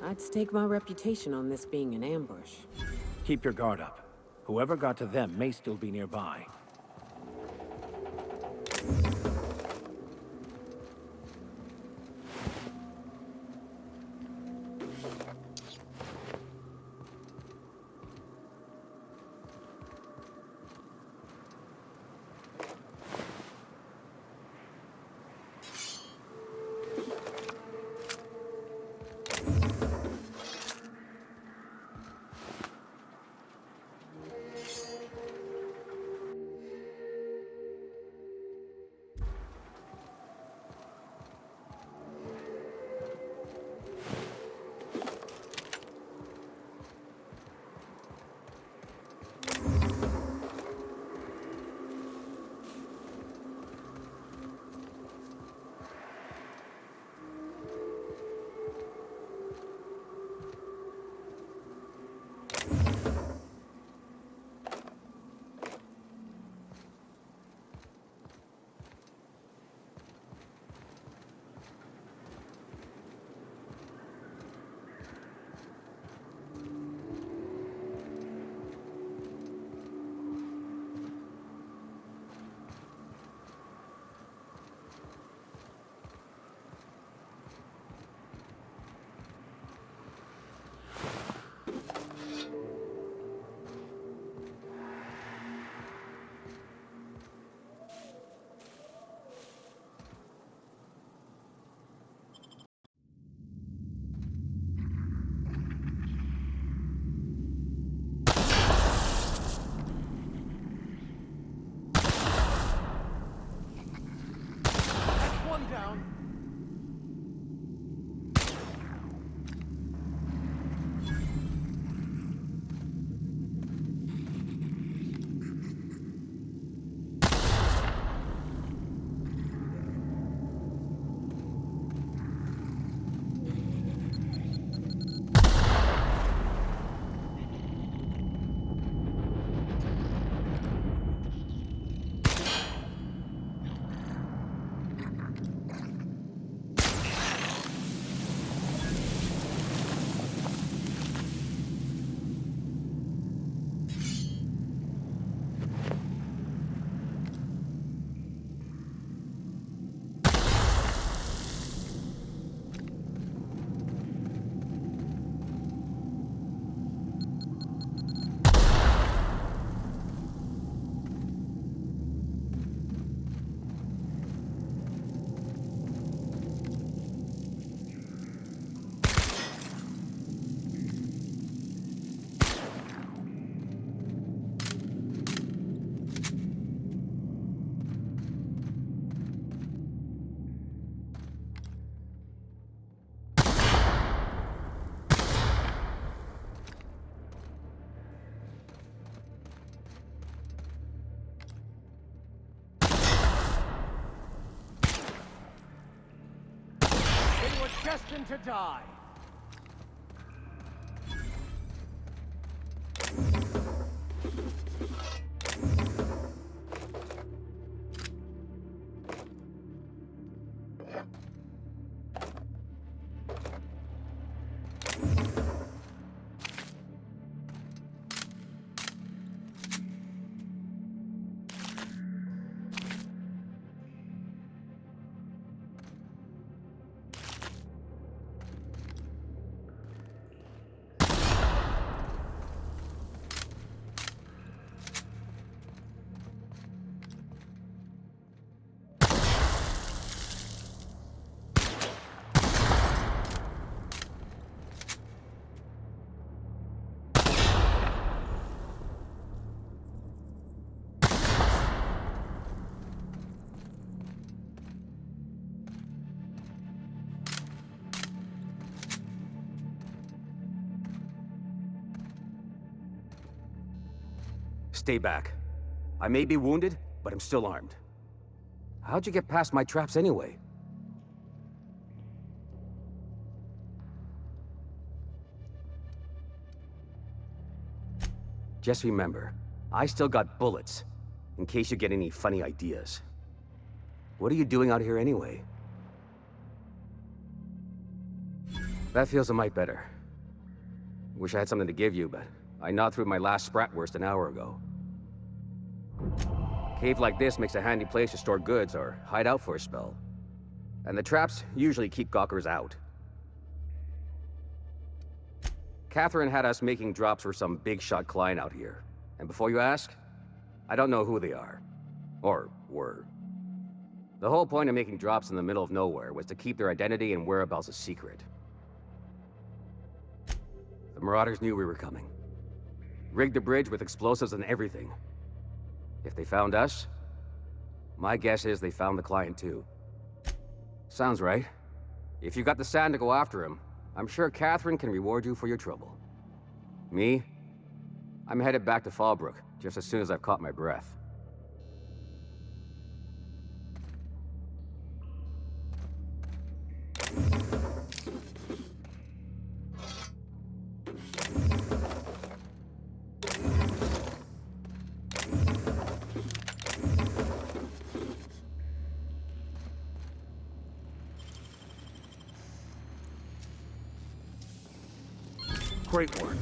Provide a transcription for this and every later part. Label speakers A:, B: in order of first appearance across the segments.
A: I'd stake my reputation on this being an ambush.
B: Keep your guard up. Whoever got to them may still be nearby.
C: One down. They were destined to die.
D: Stay back. I may be wounded, but I'm still armed. How'd you get past my traps anyway? Just remember, I still got bullets, in case you get any funny ideas. What are you doing out here anyway? That feels a mite better. Wish I had something to give you, but I gnawed through my last Spratwurst an hour ago. A cave like this makes a handy place to store goods or hide out for a spell. And the traps usually keep gawkers out. Catherine had us making drops for some big-shot client out here. And before you ask, I don't know who they are. Or were. The whole point of making drops in the middle of nowhere was to keep their identity and whereabouts a secret. The Marauders knew we were coming. Rigged the bridge with explosives and everything. If they found us, my guess is they found the client too. Sounds right. If you got the sand to go after him, I'm sure Catherine can reward you for your trouble. Me? I'm headed back to Fallbrook, just as soon as I've caught my breath.
B: Great work.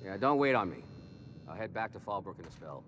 D: Yeah, don't wait on me. I'll head back to Fallbrook in a spell.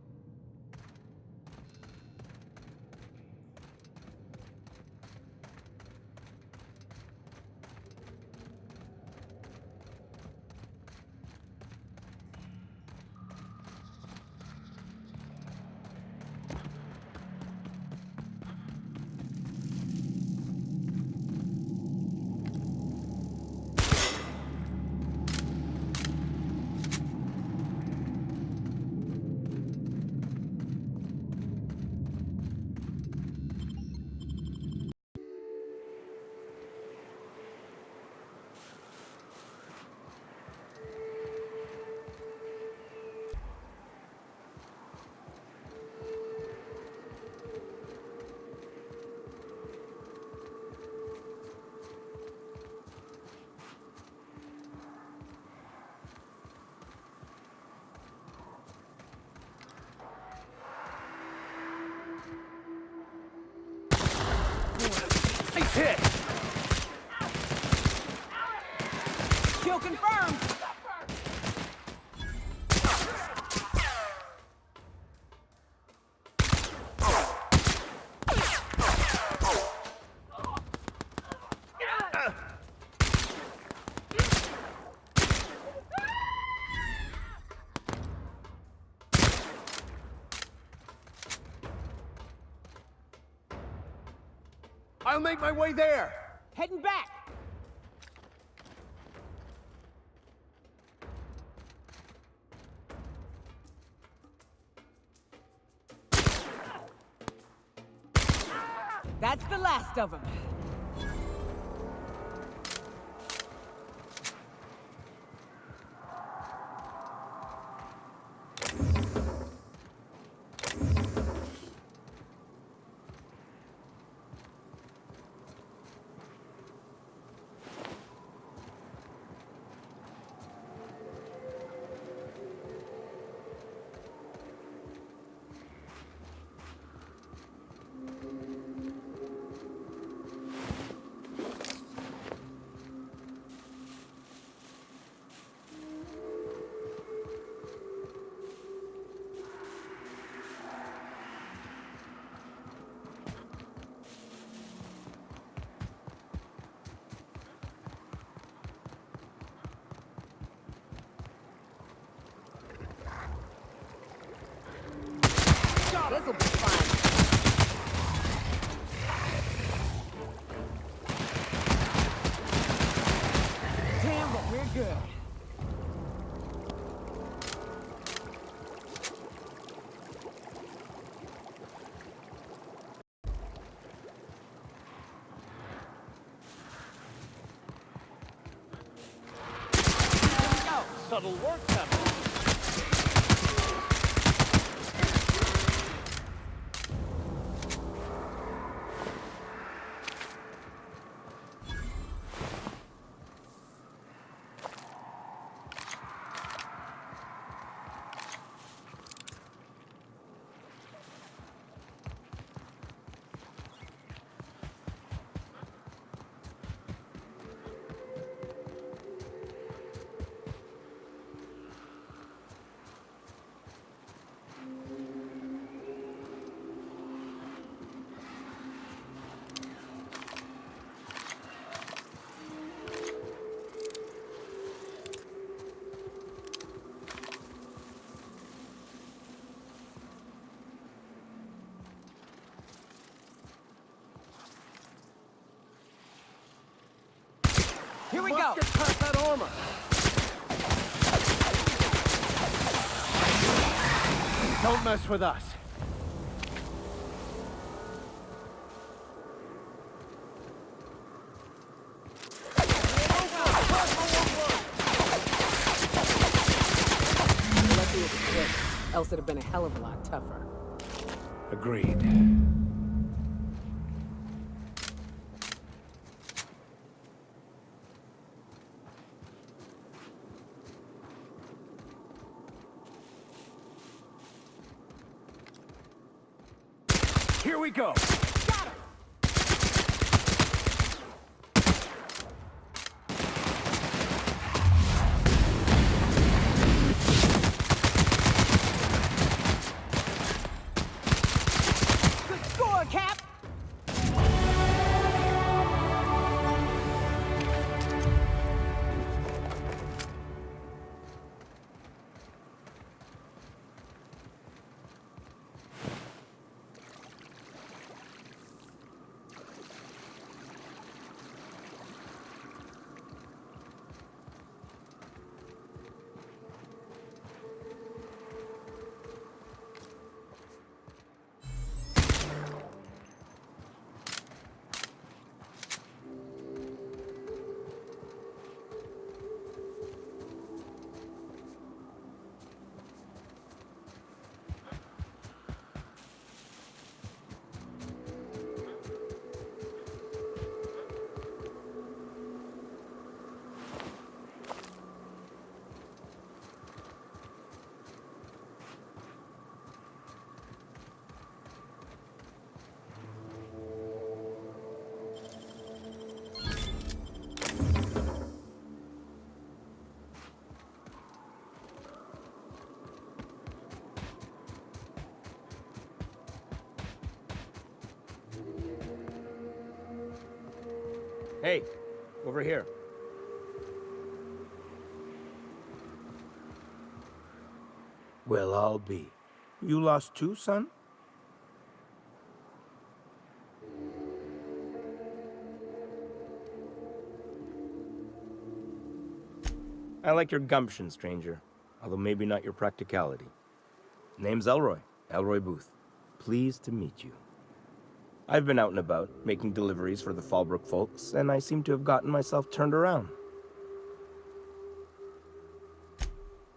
B: Nice hit!
A: Kill confirmed!
C: I'll make my way there!
A: Heading back! That's the last of them. This'll be fun. Damn, but we're good.
C: Subtle work coming.
A: Here we
C: Must
A: go.
C: get past that armor. Don't mess with us.
A: Lucky it was quick, else it'd have been a hell of a lot tougher.
B: Agreed. Here we go.
A: Good score, Cap!
C: Hey, over here.
E: Well, I'll be. You lost too, son? I like your gumption, stranger. Although maybe not your practicality. Name's Elroy. Elroy Booth. Pleased to meet you. I've been out and about, making deliveries for the Fallbrook folks, and I seem to have gotten myself turned around.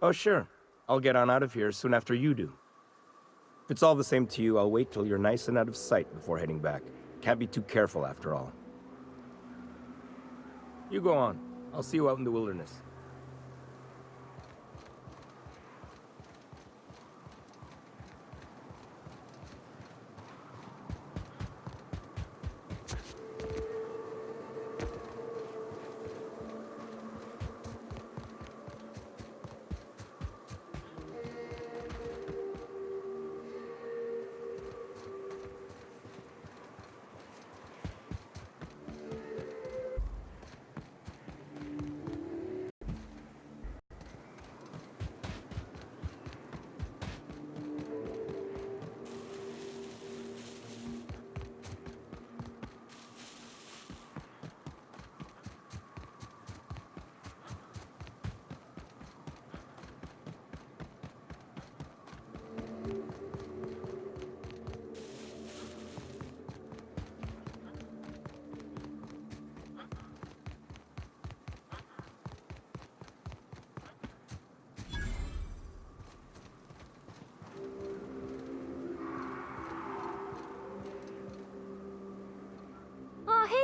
E: Oh, sure. I'll get on out of here soon after you do. If it's all the same to you, I'll wait till you're nice and out of sight before heading back. Can't be too careful after all. You go on. I'll see you out in the wilderness.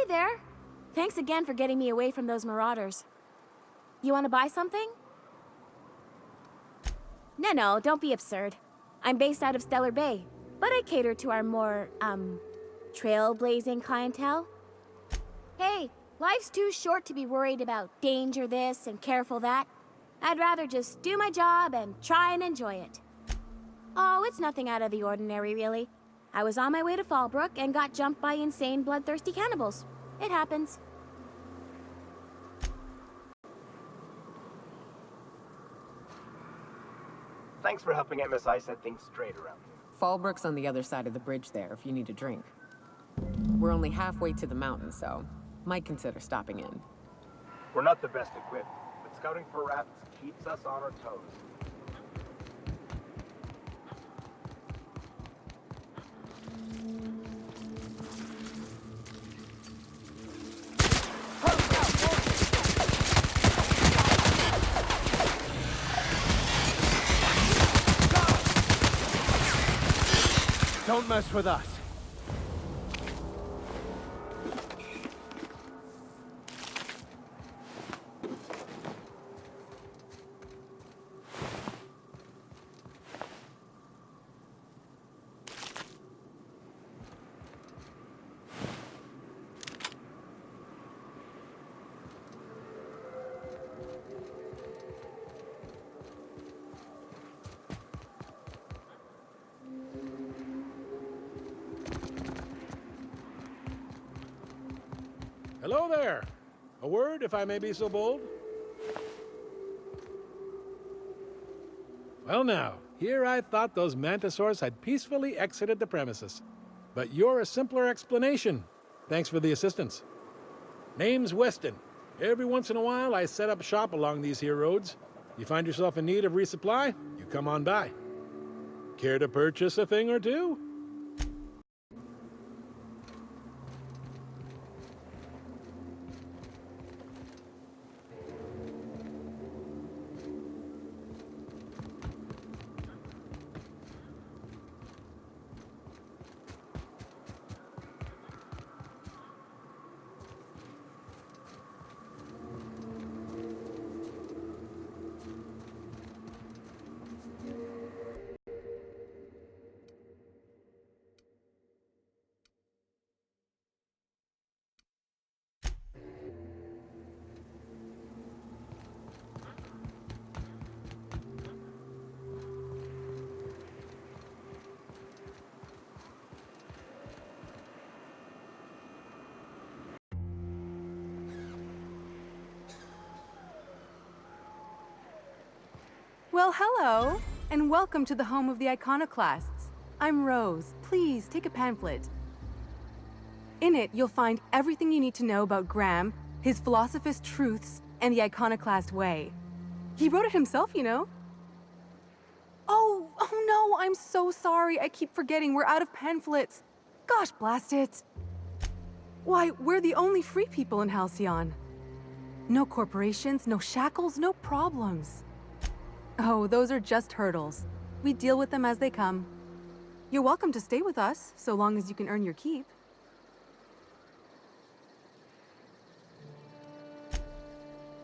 F: there. Thanks again for getting me away from those marauders. You want to buy something? No, don't be absurd. I'm based out of Stellar Bay, but I cater to our more, trailblazing clientele. Hey, life's too short to be worried about danger this and careful that. I'd rather just do my job and try and enjoy it. Oh, it's nothing out of the ordinary, really. I was on my way to Fallbrook and got jumped by insane, bloodthirsty cannibals. It happens.
E: Thanks for helping MSI set things straight around here.
A: Fallbrook's on the other side of the bridge there if you need a drink. We're only halfway to the mountain, so might consider stopping in.
E: We're not the best equipped, but scouting for rats keeps us on our toes.
C: Don't mess with us.
G: Hello there. A word, if I may be so bold? Well now, here I thought those mantisaurs had peacefully exited the premises. But you're a simpler explanation. Thanks for the assistance. Name's Weston. Every once in a while, I set up shop along these here roads. You find yourself in need of resupply, you come on by. Care to purchase a thing or two?
H: Well, hello, and welcome to the home of the Iconoclasts. I'm Rose. Please, take a pamphlet. In it, you'll find everything you need to know about Graham, his philosophist truths, and the Iconoclast way. He wrote it himself, you know. Oh no, I'm so sorry. I keep forgetting we're out of pamphlets. Gosh, blast it. Why, we're the only free people in Halcyon. No corporations, no shackles, no problems. Oh, those are just hurdles. We deal with them as they come. You're welcome to stay with us, so long as you can earn your keep.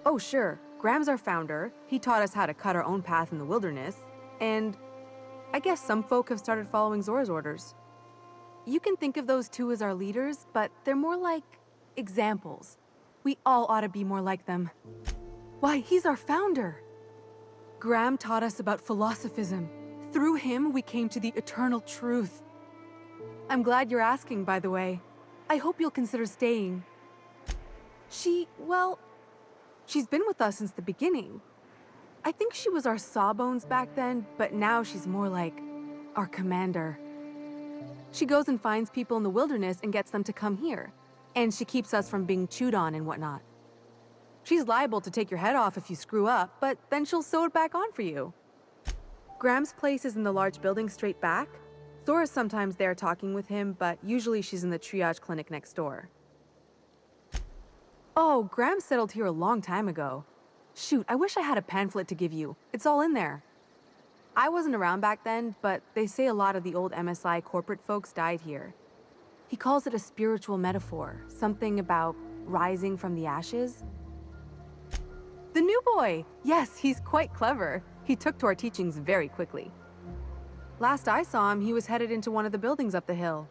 H: Oh, sure. Graham's our founder. He taught us how to cut our own path in the wilderness. And I guess some folk have started following Zora's orders. You can think of those two as our leaders, but they're more like examples. We all ought to be more like them. Why, he's our founder. Graham taught us about philosophism. Through him, we came to the eternal truth. I'm glad you're asking, by the way. I hope you'll consider staying. She's been with us since the beginning. I think she was our sawbones back then, but now she's more like our commander. She goes and finds people in the wilderness and gets them to come here. And she keeps us from being chewed on and whatnot. She's liable to take your head off if you screw up, but then she'll sew it back on for you. Graham's place is in the large building straight back. Zora's sometimes there talking with him, but usually she's in the triage clinic next door. Oh, Graham settled here a long time ago. Shoot, I wish I had a pamphlet to give you. It's all in there. I wasn't around back then, but they say a lot of the old MSI corporate folks died here. He calls it a spiritual metaphor, something about rising from the ashes. The new boy! Yes, he's quite clever. He took to our teachings very quickly. Last I saw him, he was headed into one of the buildings up the hill.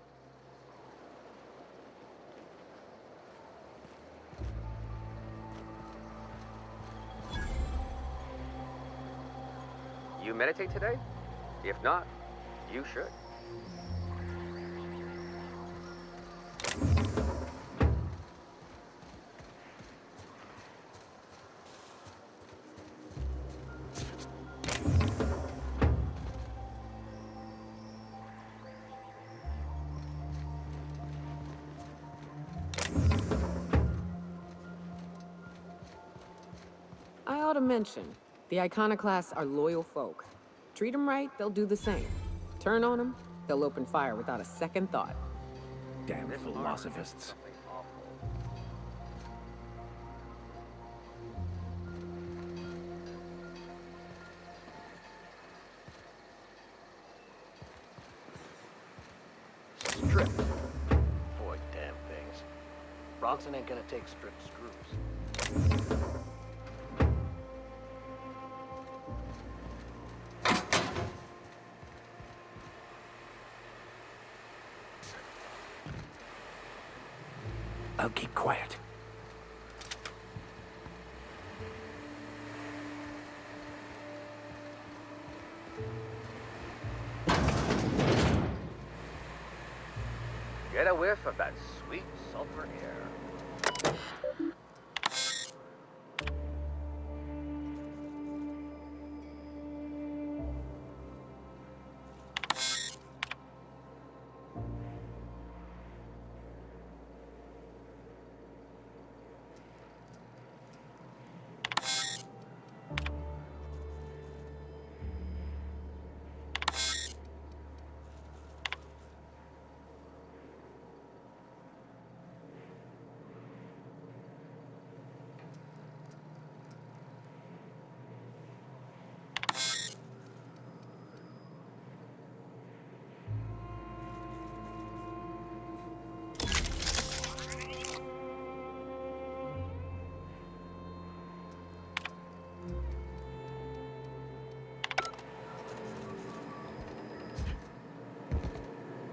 D: You meditate today? If not, you should.
A: I ought to mention, the Iconoclasts are loyal folk. Treat them right, they'll do the same. Turn on them, they'll open fire without a second thought.
B: Damn philosophists.
C: Stripped. Boy, damn things. Bronson ain't gonna take stripped screws.
B: I'll keep quiet.
D: Get a whiff of that sweet sulfur air.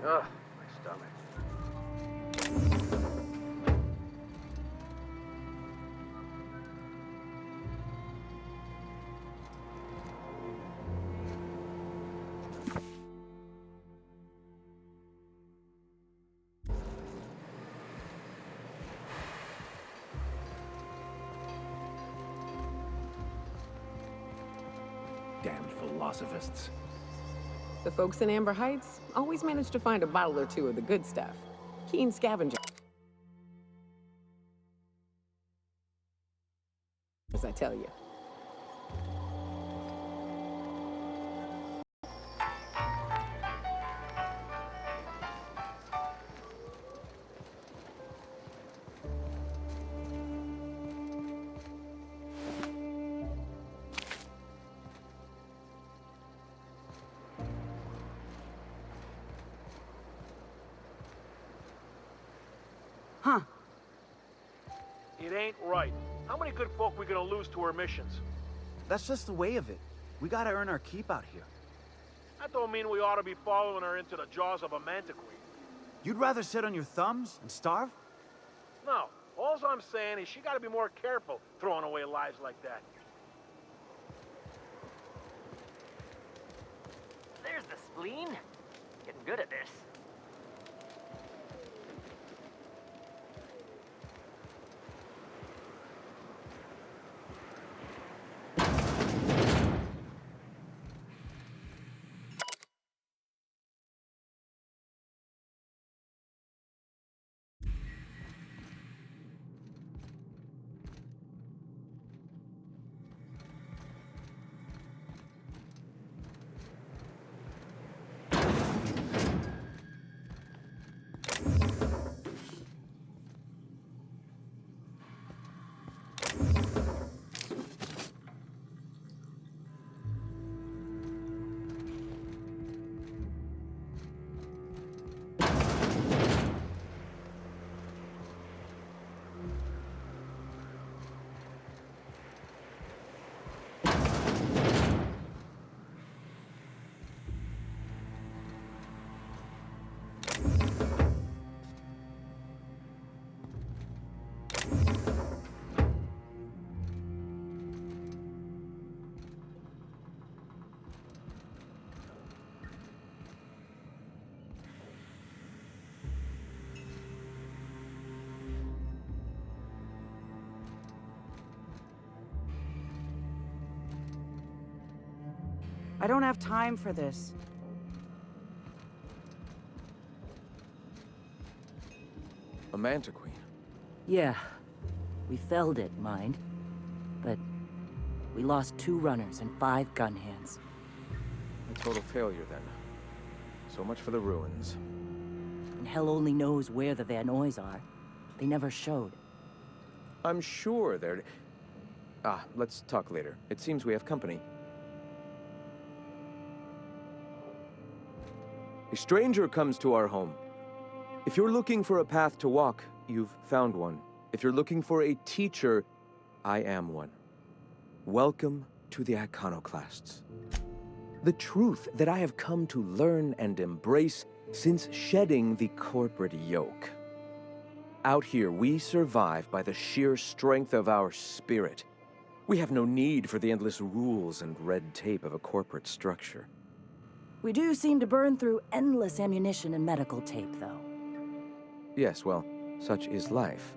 D: Ugh, my stomach.
B: Damn philosophists.
A: The folks in Amber Heights always manage to find a bottle or two of the good stuff. Keen scavenger. As I tell you.
H: Huh.
I: It ain't right. How many good folk we gonna lose to our missions?
C: That's just the way of it. We gotta earn our keep out here.
I: That don't mean we ought to be following her into the jaws of a mantiquee.
C: You'd rather sit on your thumbs and starve?
I: No. All I'm saying is she gotta be more careful throwing away lives like that.
J: There's the spleen. Getting good at this.
K: I don't have time for this.
L: A Manta Queen.
K: Yeah. We felled it, mind. But we lost 2 runners and 5 gun hands.
L: A total failure, then. So much for the ruins.
K: And hell only knows where the Vanoys are. They never showed.
L: I'm sure they're... Ah, let's talk later. It seems we have company. A stranger comes to our home. If you're looking for a path to walk, you've found one. If you're looking for a teacher, I am one. Welcome to the Iconoclasts. The truth that I have come to learn and embrace since shedding the corporate yoke. Out here, we survive by the sheer strength of our spirit. We have no need for the endless rules and red tape of a corporate structure.
K: We do seem to burn through endless ammunition and medical tape, though.
L: Yes, well, such is life.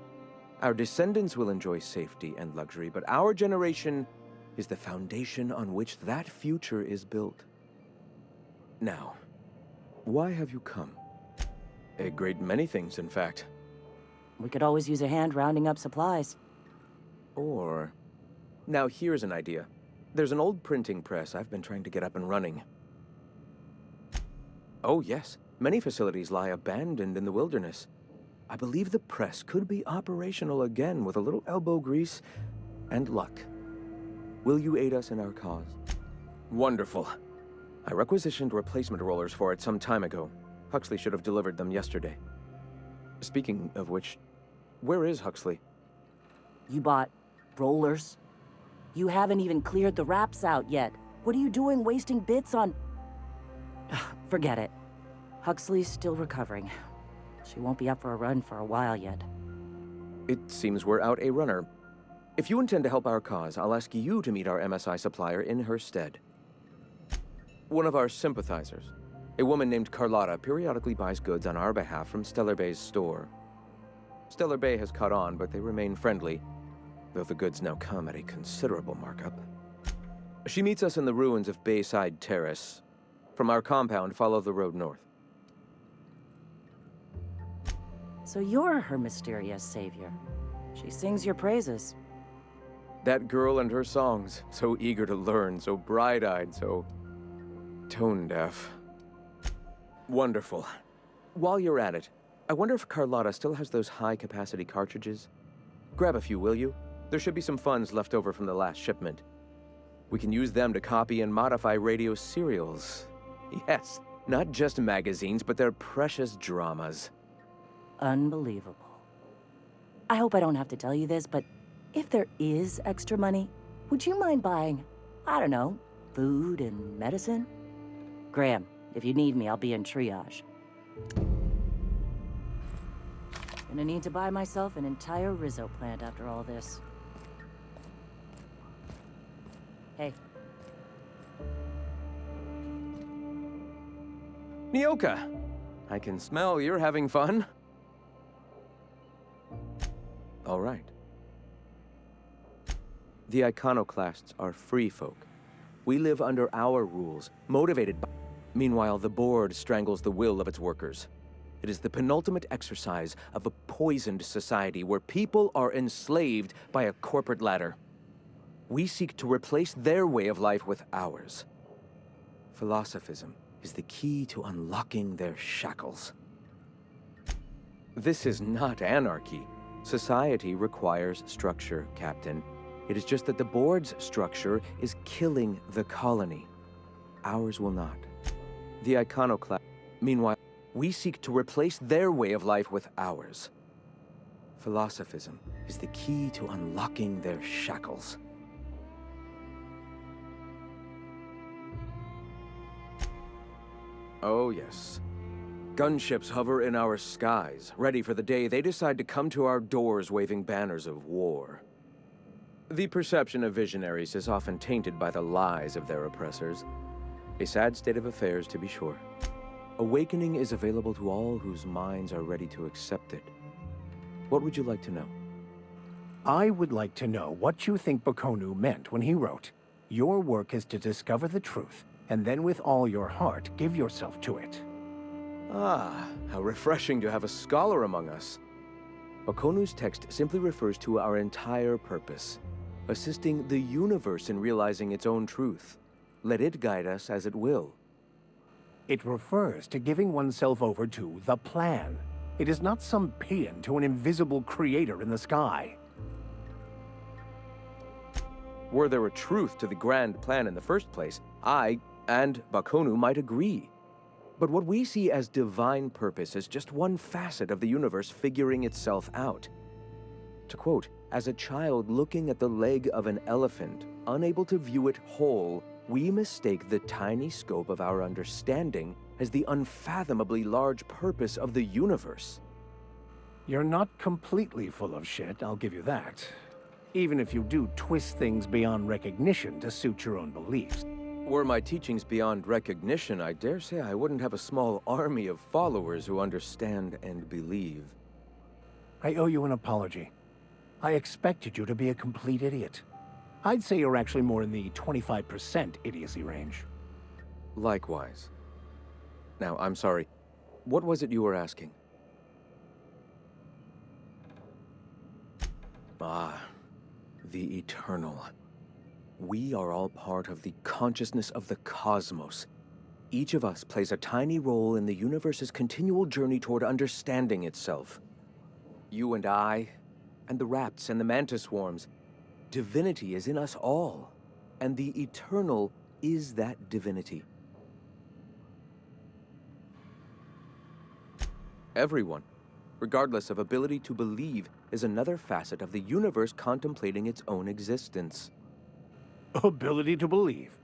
L: Our descendants will enjoy safety and luxury, but our generation is the foundation on which that future is built. Now, why have you come? A great many things, in fact.
K: We could always use a hand rounding up supplies.
L: Or... Now here's an idea. There's an old printing press I've been trying to get up and running. Oh yes, many facilities lie abandoned in the wilderness. I believe the press could be operational again with a little elbow grease and luck. Will you aid us in our cause? Wonderful. I requisitioned replacement rollers for it some time ago. Huxley should have delivered them yesterday. Speaking of which, where is Huxley?
K: You bought rollers? You haven't even cleared the wraps out yet. What are you doing wasting bits on... Forget it. Huxley's still recovering. She won't be up for a run for a while yet.
L: It seems we're out a runner. If you intend to help our cause, I'll ask you to meet our MSI supplier in her stead. One of our sympathizers, a woman named Carlotta, periodically buys goods on our behalf from Stellar Bay's store. Stellar Bay has caught on, but they remain friendly, though the goods now come at a considerable markup. She meets us in the ruins of Bayside Terrace. From our compound, follow the road north.
K: So you're her mysterious savior. She sings your praises.
L: That girl and her songs, so eager to learn, so bright-eyed, so tone-deaf. Wonderful. While you're at it, I wonder if Carlotta still has those high-capacity cartridges? Grab a few, will you? There should be some funds left over from the last shipment. We can use them to copy and modify radio serials. Yes, not just magazines, but their precious dramas.
K: Unbelievable. I hope I don't have to tell you this, but if there is extra money, would you mind buying, I don't know, food and medicine? Graham, if you need me, I'll be in triage. Gonna need to buy myself an entire Rizzo plant after all this. Hey.
L: Nyoka, I can smell you're having fun. All right. The Iconoclasts are free folk. We live under our rules, motivated by... Meanwhile, the board strangles the will of its workers. It is the penultimate exercise of a poisoned society where people are enslaved by a corporate ladder. We seek to replace their way of life with ours. Philosophism is the key to unlocking their shackles. This is not anarchy. Society requires structure, Captain. It is just that the board's structure is killing the colony. Ours will not. The Iconoclast... Meanwhile, we seek to replace their way of life with ours. Philosophism is the key to unlocking their shackles. Oh, yes. Gunships hover in our skies, ready for the day they decide to come to our doors waving banners of war. The perception of visionaries is often tainted by the lies of their oppressors. A sad state of affairs, to be sure. Awakening is available to all whose minds are ready to accept it. What would you like to know?
B: I would like to know what you think Bakonu meant when he wrote, "Your work is to discover the truth and then with all your heart, give yourself to it.
L: Ah, how refreshing to have a scholar among us. Bakonu's text simply refers to our entire purpose, assisting the universe in realizing its own truth. Let it guide us as it will.
B: It refers to giving oneself over to the plan. It is not some paean to an invisible creator in the sky.
L: Were there a truth to the grand plan in the first place, I and Bakonu might agree. But what we see as divine purpose is just one facet of the universe figuring itself out. To quote, as a child looking at the leg of an elephant, unable to view it whole, we mistake the tiny scope of our understanding as the unfathomably large purpose of the universe.
B: You're not completely full of shit, I'll give you that. Even if you do twist things beyond recognition to suit your own beliefs.
L: Were my teachings beyond recognition, I dare say I wouldn't have a small army of followers who understand and believe.
B: I owe you an apology. I expected you to be a complete idiot. I'd say you're actually more in the 25% idiocy range.
L: Likewise. Now, I'm sorry. What was it you were asking? Ah, the eternal. We are all part of the consciousness of the cosmos. Each of us plays a tiny role in the universe's continual journey toward understanding itself. You and I, and the rats and the mantis swarms. Divinity is in us all, and the eternal is that divinity. Everyone, regardless of ability to believe, is another facet of the universe contemplating its own existence.
B: Ability to believe.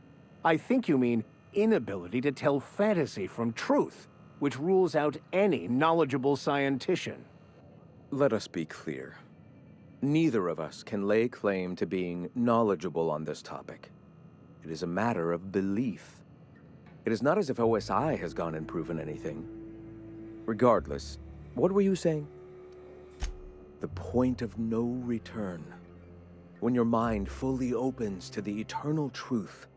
B: I think you mean inability to tell fantasy from truth, which rules out any knowledgeable scientician.
L: Let us be clear. Neither of us can lay claim to being knowledgeable on this topic. It is a matter of belief. It is not as if OSI has gone and proven anything. Regardless, what were you saying? The point of no return. When your mind fully opens to the eternal truth.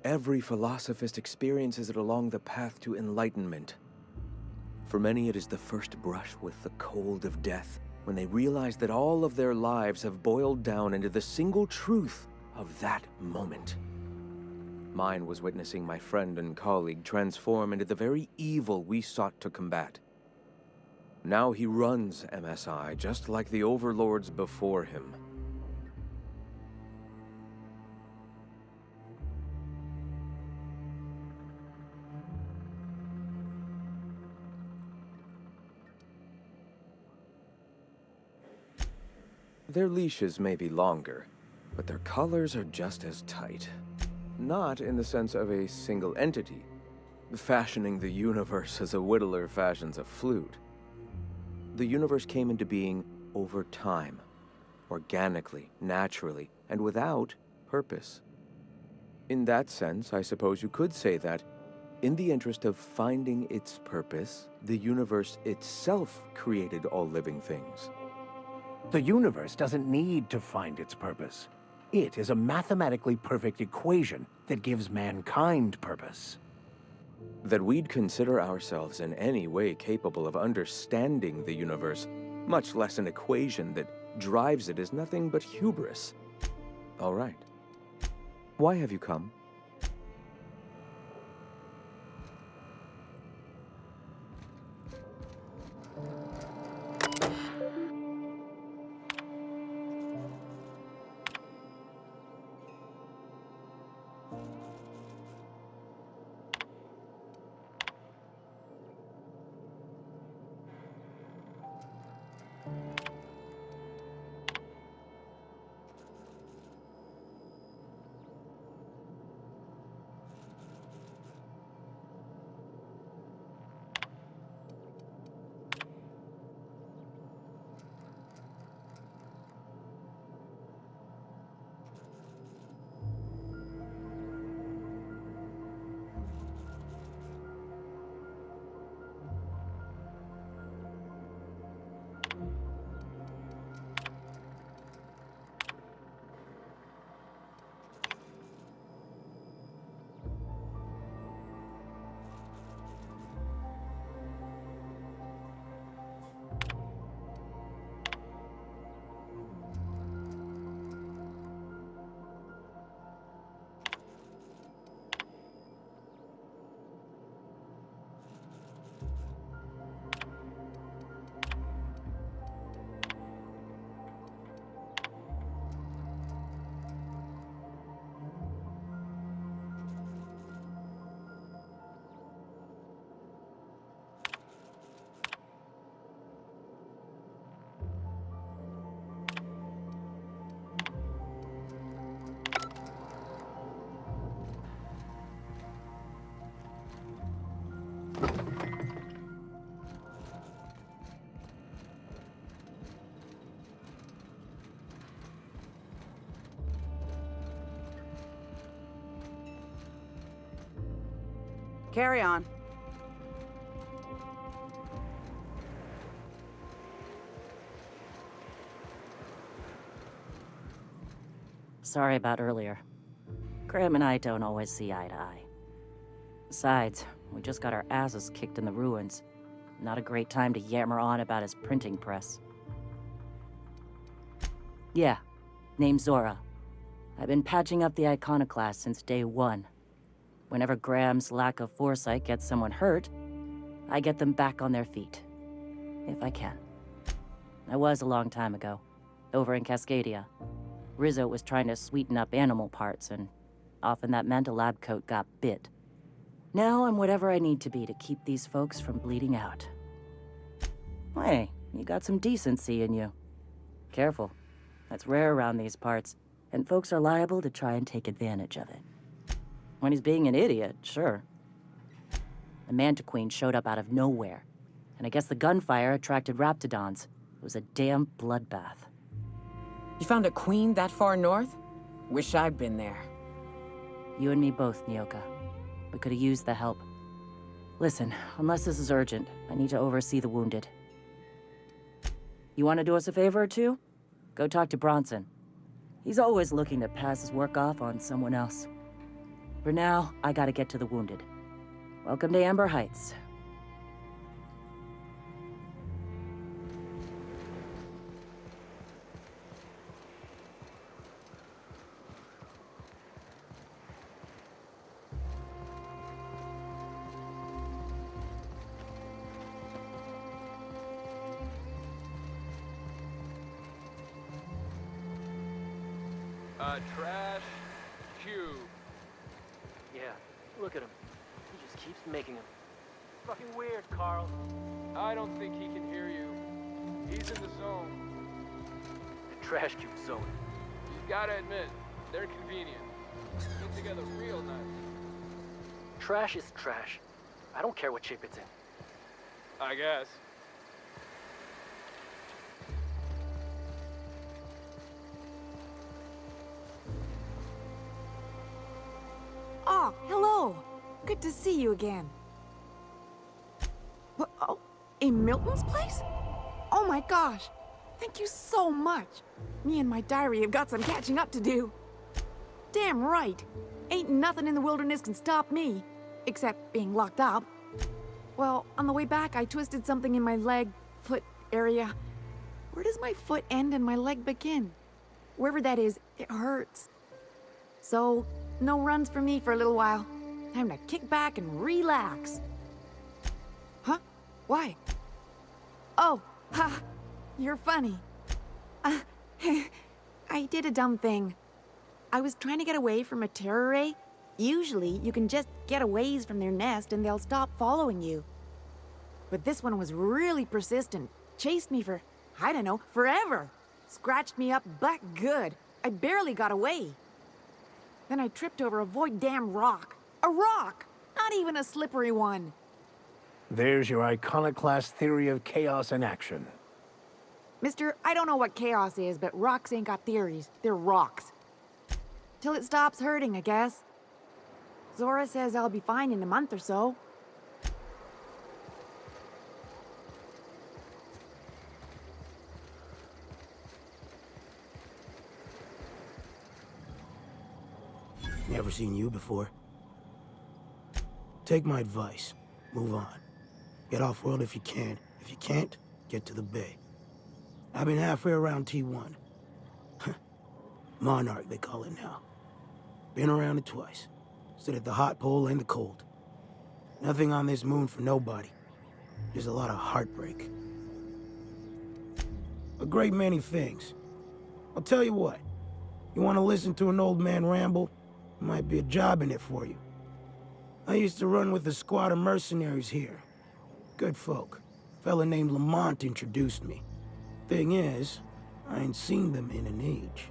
L: Every philosophist experiences it along the path to enlightenment. For many, it is the first brush with the cold of death, when they realize that all of their lives have boiled down into the single truth of that moment. Mine was witnessing my friend and colleague transform into the very evil we sought to combat. Now he runs MSI just like the overlords before him. Their leashes may be longer, but their collars are just as tight. Not in the sense of a single entity, fashioning the universe as a whittler fashions a flute. The universe came into being over time, organically, naturally, and without purpose. In that sense, I suppose you could say that, in the interest of finding its purpose, the universe itself created all living things.
B: The universe doesn't need to find its purpose. It is a mathematically perfect equation that gives mankind purpose.
L: That we'd consider ourselves in any way capable of understanding the universe, much less an equation that drives it, is nothing but hubris. All right. Why have you come?
M: Carry on.
K: Sorry about earlier. Graham and I don't always see eye to eye. Besides, we just got our asses kicked in the ruins. Not a great time to yammer on about his printing press. Yeah, name's Zora. I've been patching up the iconoclast since day one. Whenever Graham's lack of foresight gets someone hurt, I get them back on their feet. If I can. I was a long time ago, over in Cascadia. Rizzo was trying to sweeten up animal parts, and often that meant a lab coat got bit. Now I'm whatever I need to be to keep these folks from bleeding out. Hey, you got some decency in you. Careful. That's rare around these parts, and folks are liable to try and take advantage of it. When he's being an idiot, sure. The Mantiqueen showed up out of nowhere, and I guess the gunfire attracted raptidons. It was a damn bloodbath.
A: You found a queen that far north? Wish I'd been there.
K: You and me both, Nyoka. We could have used the help. Listen, unless this is urgent, I need to oversee the wounded. You want to do us a favor or two? Go talk to Bronson. He's always looking to pass his work off on someone else. For now, I gotta get to the wounded. Welcome to Amber Heights.
N: Trash cube.
J: Yeah, look at him. He just keeps making them. Fucking weird, Carl.
N: I don't think he can hear you. He's in the zone.
J: The trash cube zone.
N: You gotta admit, they're convenient. Fit together real nice.
J: Trash is trash. I don't care what shape it's in.
N: I guess.
M: Oh, hello. Good to see you again. What, oh, in Milton's place? Oh my gosh. Thank you so much. Me and my diary have got some catching up to do. Damn right. Ain't nothing in the wilderness can stop me. Except being locked up. Well, on the way back, I twisted something in my leg, foot area. Where does my foot end and my leg begin? Wherever that is, it hurts. So, no runs for me for a little while. Time to kick back and relax. Huh? Why? Oh, ha! You're funny. I did a dumb thing. I was trying to get away from a terror ray. Usually, you can just get a ways from their nest and they'll stop following you. But this one was really persistent. Chased me for, I don't know, forever. Scratched me up back good. I barely got away. Then I tripped over a void damn rock. A rock! Not even a slippery one.
B: There's your iconoclast theory of chaos in action.
M: Mister, I don't know what chaos is, but rocks ain't got theories. They're rocks. Till it stops hurting, I guess. Zora says I'll be fine in a month or so.
O: Never seen you before. Take my advice. Move on. Get off-world if you can. If you can't, get to the bay. I've been halfway around T1. Monarch, they call it now. Been around it twice. Stood at the hot pole and the cold. Nothing on this moon for nobody. Just a lot of heartbreak. A great many things. I'll tell you what. You want to listen to an old man ramble? There might be a job in it for you. I used to run with a squad of mercenaries here. Good folk. A fella named Lamont introduced me. Thing is, I ain't seen them in an age.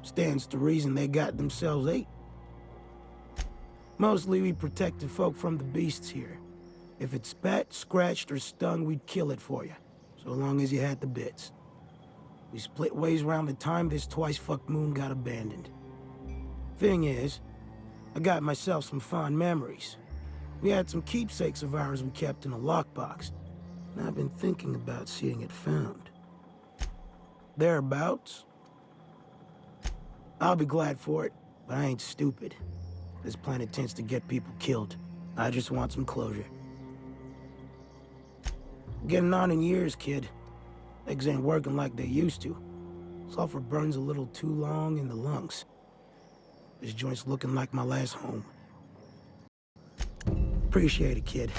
O: Stands to reason they got themselves ate. Mostly we protected folk from the beasts here. If it spat, scratched, or stung, we'd kill it for you. So long as you had the bits. We split ways around the time this twice-fucked moon got abandoned. Thing is, I got myself some fond memories. We had some keepsakes of ours we kept in a lockbox, and I've been thinking about seeing it found. Thereabouts. I'll be glad for it, but I ain't stupid. This planet tends to get people killed. I just want some closure. Getting on in years, kid. Legs ain't working like they used to. Sulfur burns a little too long in the lungs. This joint's looking like my last home. Appreciate it, kid.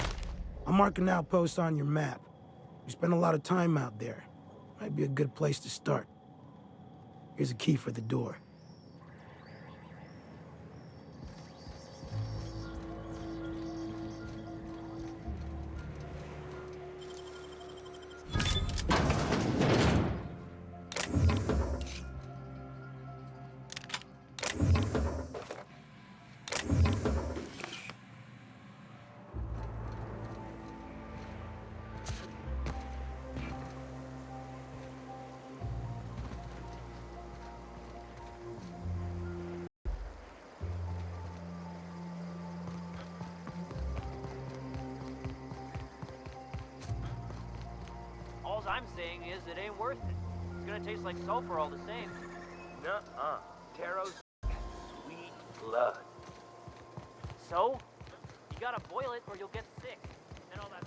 O: I'm marking outposts on your map. We spend a lot of time out there. Might be a good place to start. Here's a key for the door.
J: All I'm saying is it ain't worth it. It's gonna taste like sulfur all the same.
C: Nuh-uh. Taro's sweet blood.
J: So? You gotta boil it or you'll get sick. And all that.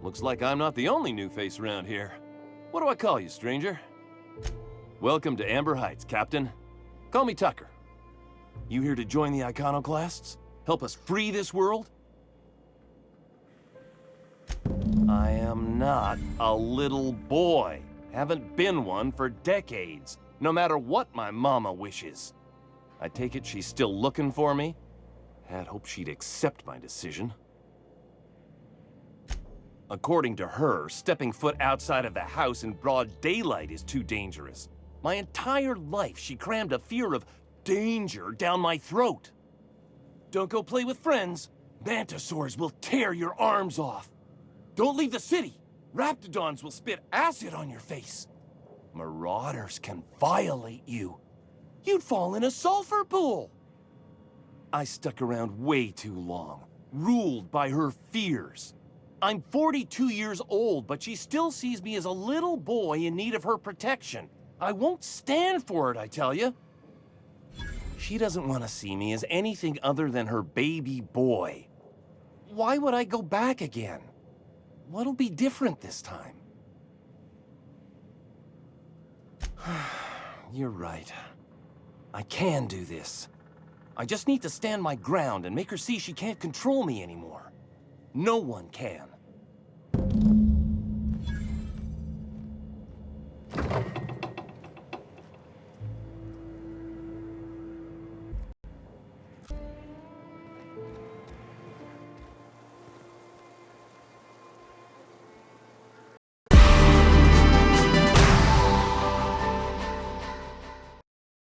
P: Looks like I'm not the only new face around here. What do I call you, stranger? Welcome to Amber Heights, Captain. Call me Tucker. You here to join the Iconoclasts? Help us free this world? I am not a little boy. Haven't been one for decades, no matter what my mama wishes. I take it she's still looking for me? Had hoped she'd accept my decision. According to her, stepping foot outside of the house in broad daylight is too dangerous. My entire life, she crammed a fear of danger down my throat. Don't go play with friends. Mantisaurs will tear your arms off. Don't leave the city. Raptidons will spit acid on your face. Marauders can violate you. You'd fall in a sulfur pool. I stuck around way too long, ruled by her fears. I'm 42 years old, but she still sees me as a little boy in need of her protection. I won't stand for it, I tell you. She doesn't want to see me as anything other than her baby boy. Why would I go back again? What'll be different this time? You're right. I can do this. I just need to stand my ground and make her see she can't control me anymore. No one can.